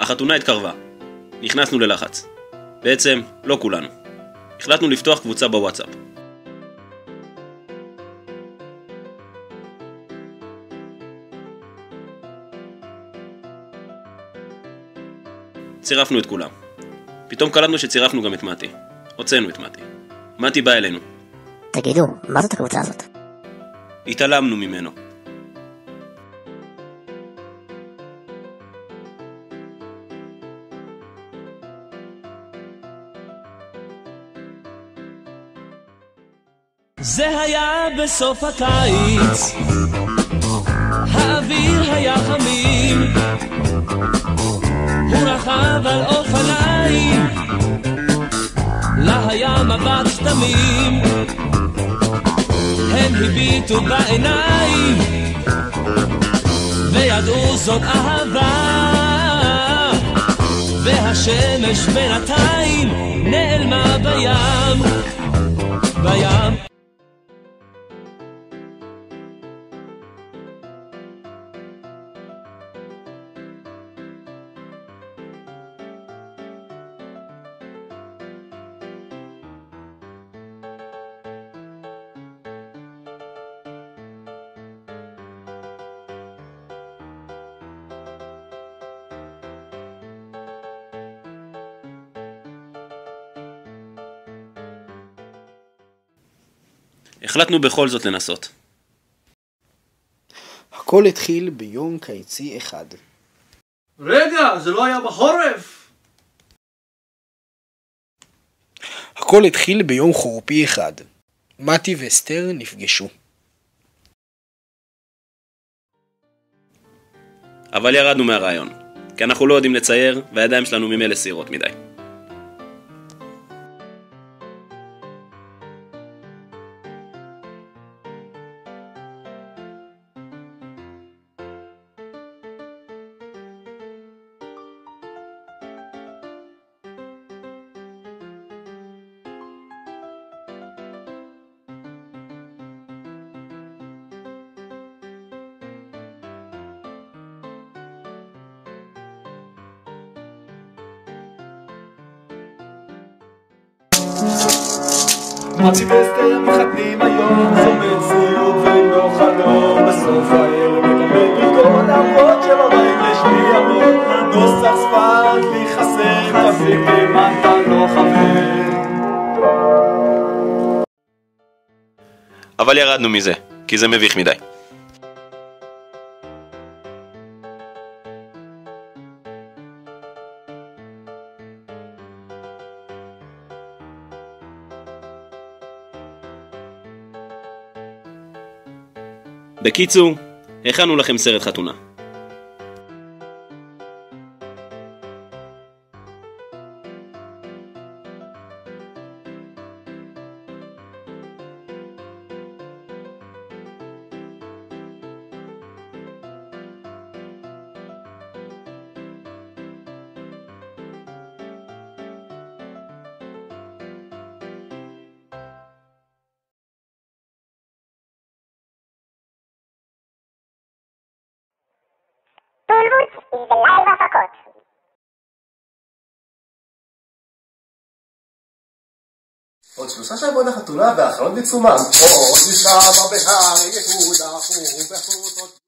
החתונה התקרבה. נכנסנו ללחץ. בעצם, לא כולנו. החלטנו לפתוח קבוצה בוואטסאפ. צירפנו את כולם. פתאום קלטנו שצירפנו גם את מתי. הוצאנו את מתי. מתי בא אלינו. תגידו, מה זאת הקבוצה הזאת? התעלמנו ממנו. זה היה בסוף הקיץ, האוויר היה חמים, הוא רכב על אופניים, לה היה מבט תמים, הם הביטו בעיניים, וידעו זאת אהבה, והשמש בינתיים נעלמה בים, בים. החלטנו בכל זאת לנסות. הכל התחיל ביום קיצי אחד. רגע, זה לא היה בחורף. הכל התחיל ביום חורפי אחד. מתי ואסתר נפגשו. אבל ירדנו מהרעיון, כי אנחנו לא יודעים לצייר והידיים שלנו ממילא סירות מדי. מתי ואסתר מתחתנים היום, זו מציאות ולא חלום. בסוף הערב מקבל ברכות, למרות שלא נעים לשני ימות. נוסח שפת לי חסר, תפיק במטה לא חבר. אבל ירדנו מזה, כי זה מביך מדי. בקיצור, הכנו לכם סרט חתונה. טולבוט היא בלייב הפקות. עוד 3 שבועות לחתונה והאחרונות בעיצומם. עוד נשאר בהר יקודה חום בחוטות